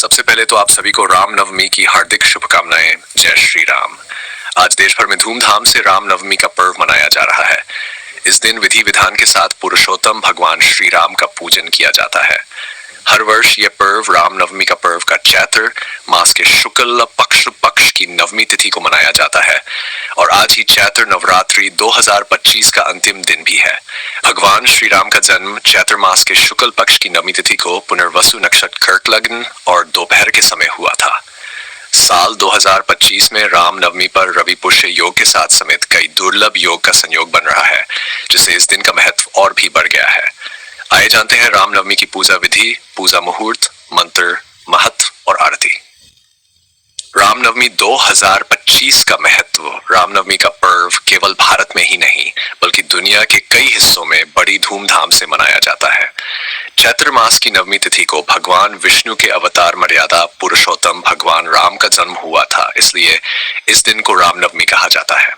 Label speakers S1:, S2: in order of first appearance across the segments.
S1: सबसे पहले तो आप सभी को रामनवमी की हार्दिक शुभकामनाएं। जय श्री राम। आज देश भर में धूमधाम से रामनवमी का पर्व मनाया जा रहा है। इस दिन विधि विधान के साथ पुरुषोत्तम भगवान श्री राम का पूजन किया जाता है। हर वर्ष यह पर्व रामनवमी का पर्व का चैत्र मास के शुक्ल पक्ष की नवमी तिथि को मनाया जाता है और आज ही चैत्र नवरात्रि 2025 का अंतिम दिन भी है। भगवान श्री राम का जन्म चैत्र मास के शुक्ल पक्ष की नवमी तिथि को पुनर्वसु नक्षत्र कर्क लग्न और दोपहर के समय हुआ था। साल 2025 में रामनवमी पर रवि पुष्य योग के साथ समेत कई दुर्लभ योग का संयोग बन रहा है, जिससे इस दिन का महत्व और भी बढ़ गया है। आइए जानते हैं रामनवमी की पूजा विधि, पूजा मुहूर्त, मंत्र, महत्व और आरती। रामनवमी 2025 का महत्व। रामनवमी का पर्व केवल भारत में ही नहीं बल्कि दुनिया के कई हिस्सों में बड़ी धूमधाम से मनाया जाता है। चैत्र मास की नवमी तिथि को भगवान विष्णु के अवतार मर्यादा पुरुषोत्तम भगवान राम का जन्म हुआ था, इसलिए इस दिन को रामनवमी कहा जाता है।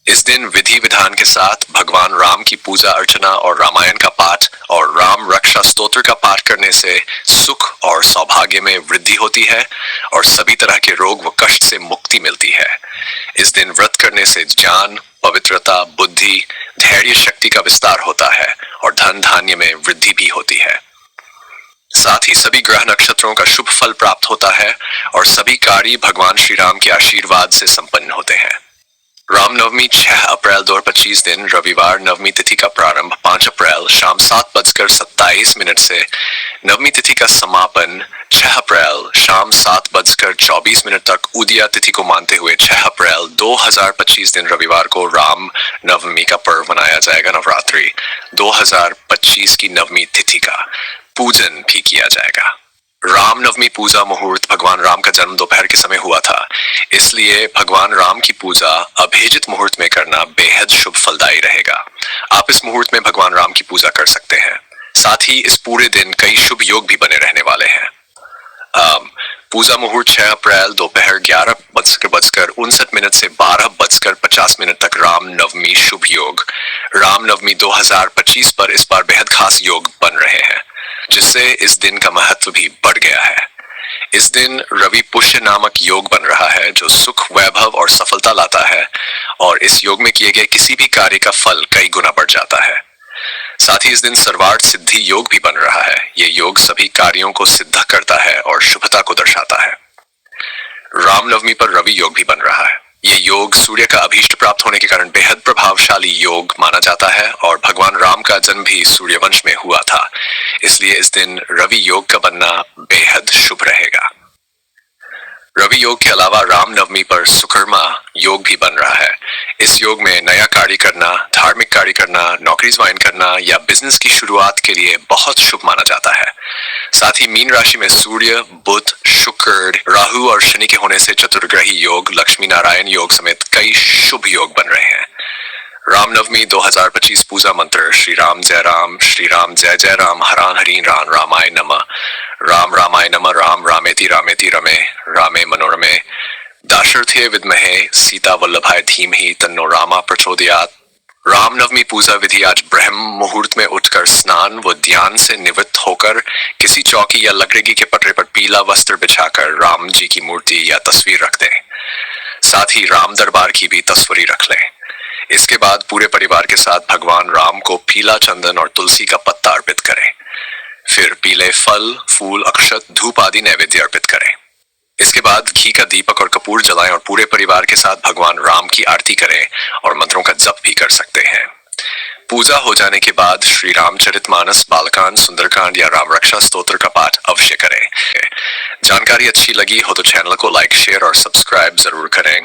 S1: इस दिन विधि विधान के साथ भगवान राम की पूजा अर्चना और रामायण का पाठ और राम रक्षा स्तोत्र का पाठ करने से सुख और सौभाग्य में वृद्धि होती है और सभी तरह के रोग व कष्ट से मुक्ति मिलती है। इस दिन व्रत करने से ज्ञान, पवित्रता, बुद्धि, धैर्य शक्ति का विस्तार होता है और धन धान्य में वृद्धि भी होती है। साथ ही सभी ग्रह नक्षत्रों का शुभ फल प्राप्त होता है और सभी कार्य भगवान श्री राम के आशीर्वाद से संपन्न होते हैं। रामनवमी 6 अप्रैल 2025 दिन रविवार नवमी तिथि का प्रारंभ 5 अप्रैल शाम 7:27 से नवमी तिथि का समापन 6 अप्रैल शाम 7:24 तक उदया तिथि को मानते हुए 6 अप्रैल 2025 दिन रविवार को राम नवमी का पर्व मनाया जाएगा। नवरात्रि 2025 की नवमी तिथि का पूजन भी किया जाएगा। रामनवमी पूजा मुहूर्त। भगवान राम का जन्म दोपहर के समय हुआ था, इसलिए भगवान राम की पूजा अभिजित मुहूर्त में करना बेहद शुभ फलदायी रहेगा। आप इस मुहूर्त में भगवान राम की पूजा कर सकते हैं। साथ ही इस पूरे दिन कई शुभ योग भी बने रहने वाले हैं। पूजा मुहूर्त 6 अप्रैल दोपहर 11:59 से 12:50 तक राम नवमी शुभ योग। रामनवमी 2025 पर इस बार बेहद खास योग बन रहे हैं, जिससे इस दिन का महत्व भी बढ़ गया है। इस दिन रवि पुष्य नामक योग बन रहा है जो सुख, वैभव और सफलता लाता है और इस योग में किए गए किसी भी कार्य का फल कई गुना बढ़ जाता है। साथ ही इस दिन सर्वार्थ सिद्धि योग भी बन रहा है। ये योग सभी कार्यों को सिद्ध करता है और शुभता को दर्शाता है। रामनवमी पर रवि योग भी बन रहा है। ये योग सूर्य का अभीष्ट प्राप्त होने के कारण बेहद प्रभावशाली योग माना जाता है और भगवान राम का जन्म भी सूर्यवंश में हुआ था, इसलिए इस दिन रवि योग का बनना बेहद शुभ रहेगा। रवि योग के अलावा रामनवमी पर सुकर्मा योग भी बन रहा है। इस योग में नया कार्य करना, धार्मिक कार्य करना, नौकरी ज्वाइन करना या बिजनेस की शुरुआत के लिए बहुत शुभ माना जाता है। साथ ही मीन राशि में सूर्य, बुध, शुक्र, राहु और शनि के होने से चतुर्ग्रही योग, लक्ष्मी नारायण योग समेत कई शुभ योग बन रहे हैं। रामनवमी 2025 पूजा मंत्र। श्री राम जय जय राम, हरान हरीन राम रामाय नमः, राम रामाय नमः, राम रामेति रामेति रमे, रामे मनोरमे, दाशरथे विद्महे सीता वल्लभाय धीमहि तन्नो रामा प्रचोदयात्। रामनवमी पूजा विधि। आज ब्रह्म मुहूर्त में उठकर स्नान व ध्यान से निवृत्त होकर किसी चौकी या लकड़ी के पटरे पर पीला वस्त्र बिछाकर राम जी की मूर्ति या तस्वीर रख दें। साथ ही राम दरबार की भी तस्वीर रख लें। इसके बाद पूरे परिवार के साथ भगवान राम को पीला चंदन और तुलसी का पत्ता अर्पित करें। फिर पीले फल, फूल, अक्षत, धूप आदि नैवेद्य अर्पित करें। इसके बाद घी का दीपक और कपूर जलाएं और पूरे परिवार के साथ भगवान राम की आरती करें और मंत्रों का जप भी कर सकते हैं। पूजा हो जाने के बाद श्री रामचरितमानस, बालकांड, सुंदरकांड या राम रक्षा स्तोत्र का पाठ अवश्य करें। जानकारी अच्छी लगी हो तो चैनल को लाइक, शेयर और सब्सक्राइब जरूर करें।